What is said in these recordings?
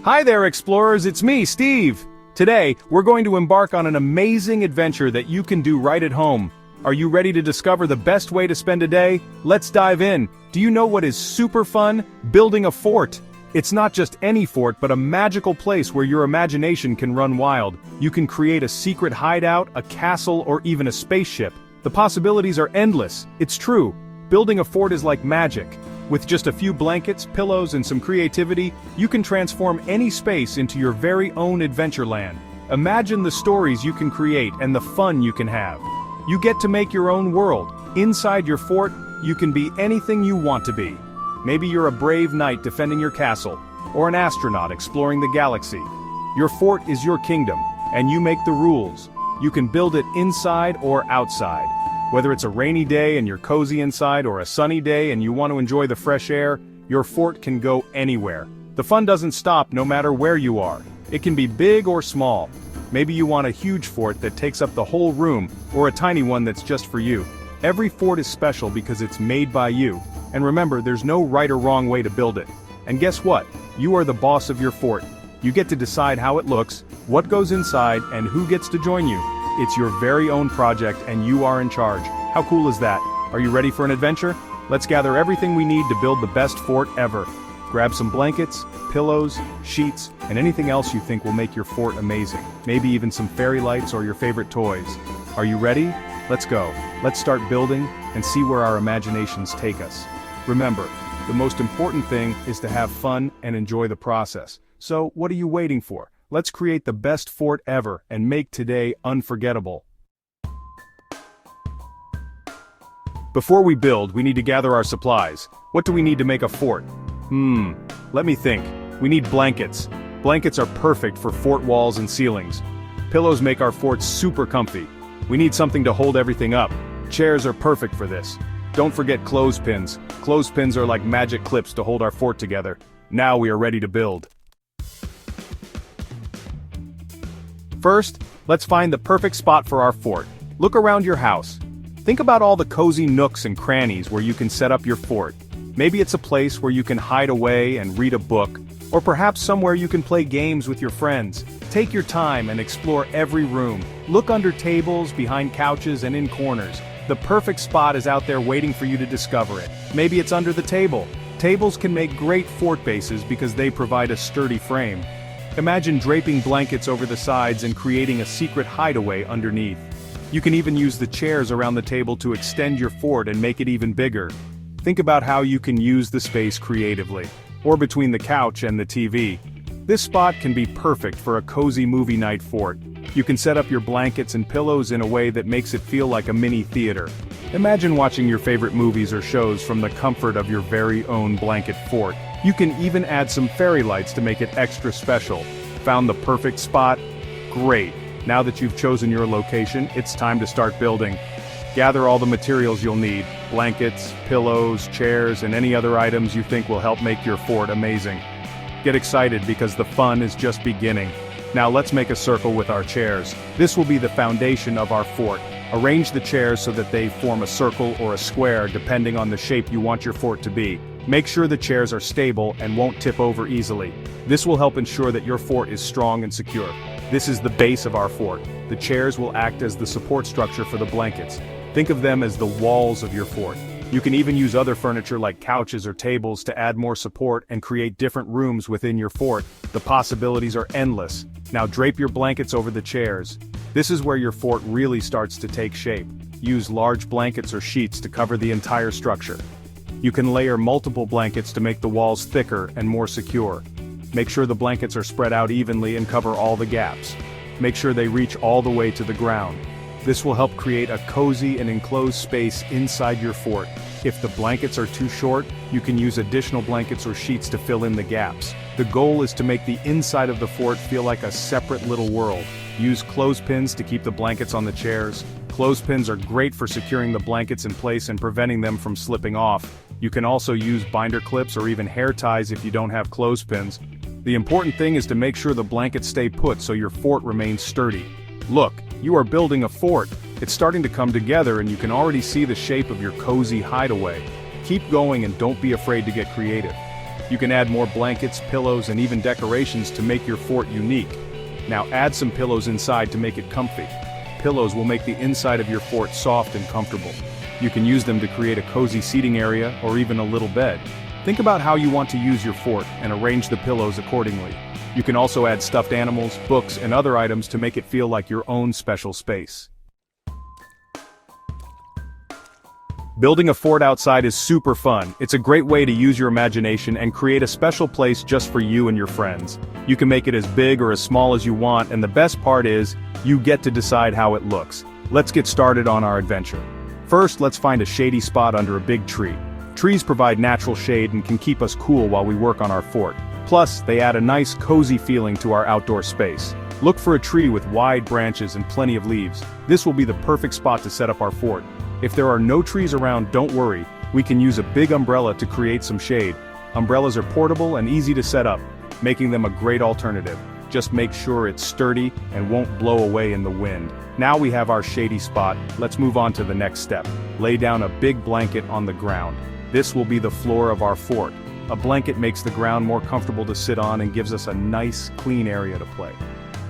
Hi there, explorers, it's me, Steve! Today, we're going to embark on an amazing adventure that you can do right at home. Are you ready to discover the best way to spend a day? Let's dive in. Do you know what is super fun? Building a fort. It's not just any fort, but a magical place where your imagination can run wild. You can create a secret hideout, a castle, or even a spaceship. The possibilities are endless. It's true. Building a fort is like magic. With just a few blankets, pillows, and some creativity, you can transform any space into your very own adventureland. Imagine the stories you can create and the fun you can have. You get to make your own world. Inside your fort, you can be anything you want to be. Maybe you're a brave knight defending your castle, or an astronaut exploring the galaxy. Your fort is your kingdom, and you make the rules. You can build it inside or outside. Whether it's a rainy day and you're cozy inside or a sunny day and you want to enjoy the fresh air, your fort can go anywhere. The fun doesn't stop no matter where you are. It can be big or small. Maybe you want a huge fort that takes up the whole room, or a tiny one that's just for you. Every fort is special because it's made by you. And remember, there's no right or wrong way to build it. And guess what? You are the boss of your fort. You get to decide how it looks, what goes inside, and who gets to join you. It's your very own project and you are in charge. How cool is that? Are you ready for an adventure? Let's gather everything we need to build the best fort ever. Grab some blankets, pillows, sheets, and anything else you think will make your fort amazing. Maybe even some fairy lights or your favorite toys. Are you ready? Let's go. Let's start building and see where our imaginations take us. Remember, the most important thing is to have fun and enjoy the process. So, what are you waiting for? Let's create the best fort ever and make today unforgettable. Before we build, we need to gather our supplies. What do we need to make a fort? Let me think. We need blankets. Blankets are perfect for fort walls and ceilings. Pillows make our fort super comfy. We need something to hold everything up. Chairs are perfect for this. Don't forget clothespins. Clothespins are like magic clips to hold our fort together. Now we are ready to build. First, let's find the perfect spot for our fort. Look around your house. Think about all the cozy nooks and crannies where you can set up your fort. Maybe it's a place where you can hide away and read a book, or perhaps somewhere you can play games with your friends. Take your time and explore every room. Look under tables, behind couches, and in corners. The perfect spot is out there waiting for you to discover it. Maybe it's under the table. Tables can make great fort bases because they provide a sturdy frame. Imagine draping blankets over the sides and creating a secret hideaway underneath. You can even use the chairs around the table to extend your fort and make it even bigger. Think about how you can use the space creatively, or between the couch and the TV. This spot can be perfect for a cozy movie night fort. You can set up your blankets and pillows in a way that makes it feel like a mini theater. Imagine watching your favorite movies or shows from the comfort of your very own blanket fort. You can even add some fairy lights to make it extra special. Found the perfect spot? Great! Now that you've chosen your location, it's time to start building. Gather all the materials you'll need: blankets, pillows, chairs, and any other items you think will help make your fort amazing. Get excited because the fun is just beginning. Now let's make a circle with our chairs. This will be the foundation of our fort. Arrange the chairs so that they form a circle or a square depending on the shape you want your fort to be. Make sure the chairs are stable and won't tip over easily. This will help ensure that your fort is strong and secure. This is the base of our fort. The chairs will act as the support structure for the blankets. Think of them as the walls of your fort. You can even use other furniture like couches or tables to add more support and create different rooms within your fort. The possibilities are endless. Now drape your blankets over the chairs. This is where your fort really starts to take shape. Use large blankets or sheets to cover the entire structure. You can layer multiple blankets to make the walls thicker and more secure. Make sure the blankets are spread out evenly and cover all the gaps. Make sure they reach all the way to the ground. This will help create a cozy and enclosed space inside your fort. If the blankets are too short, you can use additional blankets or sheets to fill in the gaps. The goal is to make the inside of the fort feel like a separate little world. Use clothespins to keep the blankets on the chairs. Clothespins are great for securing the blankets in place and preventing them from slipping off. You can also use binder clips or even hair ties if you don't have clothespins. The important thing is to make sure the blankets stay put so your fort remains sturdy. Look, you are building a fort. It's starting to come together and you can already see the shape of your cozy hideaway. Keep going and don't be afraid to get creative. You can add more blankets, pillows, and even decorations to make your fort unique. Now add some pillows inside to make it comfy. Pillows will make the inside of your fort soft and comfortable. You can use them to create a cozy seating area or even a little bed. Think about how you want to use your fort and arrange the pillows accordingly. You can also add stuffed animals, books, and other items to make it feel like your own special space. Building a fort outside is super fun. It's a great way to use your imagination and create a special place just for you and your friends. You can make it as big or as small as you want, and the best part is, you get to decide how it looks. Let's get started on our adventure. First, let's find a shady spot under a big tree. Trees provide natural shade and can keep us cool while we work on our fort. Plus, they add a nice, cozy feeling to our outdoor space. Look for a tree with wide branches and plenty of leaves. This will be the perfect spot to set up our fort. If there are no trees around, don't worry. We can use a big umbrella to create some shade. Umbrellas are portable and easy to set up, making them a great alternative. Just make sure it's sturdy and won't blow away in the wind. Now we have our shady spot, let's move on to the next step. Lay down a big blanket on the ground. This will be the floor of our fort. A blanket makes the ground more comfortable to sit on and gives us a nice, clean area to play.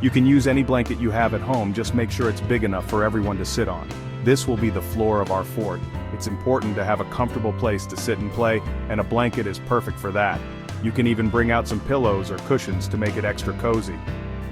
You can use any blanket you have at home, just make sure it's big enough for everyone to sit on. This will be the floor of our fort. It's important to have a comfortable place to sit and play, and a blanket is perfect for that. You can even bring out some pillows or cushions to make it extra cozy.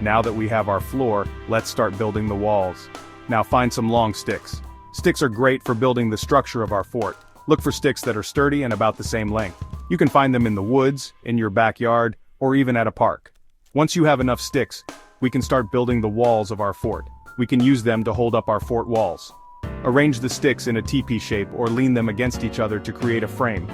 Now that we have our floor, let's start building the walls. Now find some long sticks. Sticks are great for building the structure of our fort. Look for sticks that are sturdy and about the same length. You can find them in the woods, in your backyard, or even at a park. Once you have enough sticks, we can start building the walls of our fort. We can use them to hold up our fort walls. Arrange the sticks in a teepee shape or lean them against each other to create a frame.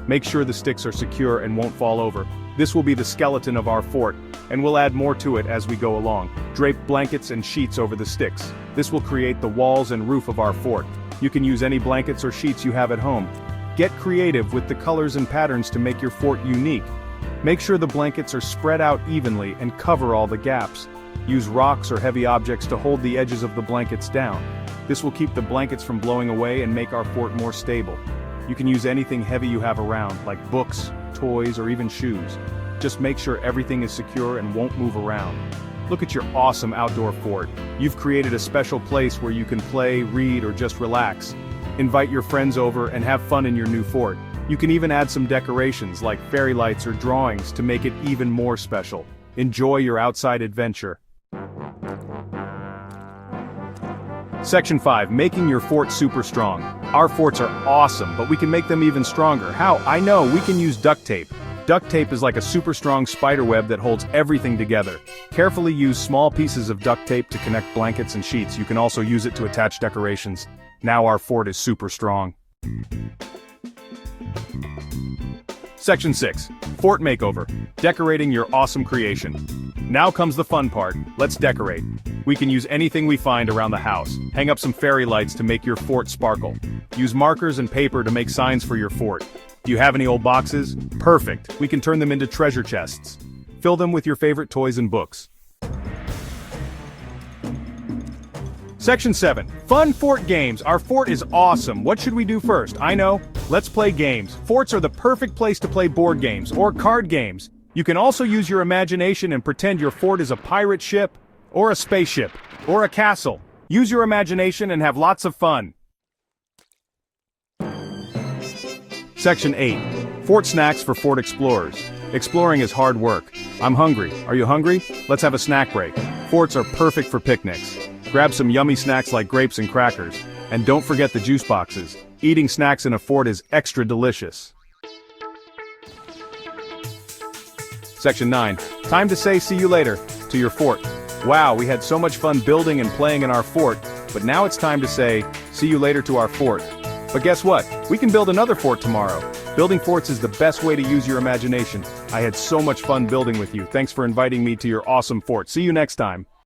Make sure the sticks are secure and won't fall over. This will be the skeleton of our fort, and we'll add more to it as we go along. Drape blankets and sheets over the sticks. This will create the walls and roof of our fort. You can use any blankets or sheets you have at home. Get creative with the colors and patterns to make your fort unique. Make sure the blankets are spread out evenly and cover all the gaps. Use rocks or heavy objects to hold the edges of the blankets down. This will keep the blankets from blowing away and make our fort more stable. You can use anything heavy you have around, like books, toys, or even shoes. Just make sure everything is secure and won't move around. Look at your awesome outdoor fort. You've created a special place where you can play, read, or just relax. Invite your friends over and have fun in your new fort. You can even add some decorations like fairy lights or drawings to make it even more special. Enjoy your outside adventure. Section 5. Making your fort super strong. Our forts are awesome, but we can make them even stronger. How? I know, we can use duct tape. Duct tape is like a super strong spider web that holds everything together. Carefully use small pieces of duct tape to connect blankets and sheets. You can also use it to attach decorations. Now our fort is super strong. Section 6. Fort Makeover. Decorating your awesome creation. Now comes the fun part. Let's decorate. We can use anything we find around the house. Hang up some fairy lights to make your fort sparkle. Use markers and paper to make signs for your fort. Do you have any old boxes? Perfect. We can turn them into treasure chests. Fill them with your favorite toys and books. Section 7. Fun fort games. Our fort is awesome. What should we do first? I know. Let's play games. Forts are the perfect place to play board games or card games. You can also use your imagination and pretend your fort is a pirate ship, or a spaceship, or a castle. Use your imagination and have lots of fun. Section 8. Fort snacks for fort explorers. Exploring is hard work. I'm hungry. Are you hungry? Let's have a snack break. Forts are perfect for picnics. Grab some yummy snacks like grapes and crackers. And don't forget the juice boxes. Eating snacks in a fort is extra delicious. Section 9. Time to say see you later to your fort. Wow, we had so much fun building and playing in our fort, but now it's time to say see you later to our fort. But guess what? We can build another fort tomorrow. Building forts is the best way to use your imagination. I had so much fun building with you. Thanks for inviting me to your awesome fort. See you next time.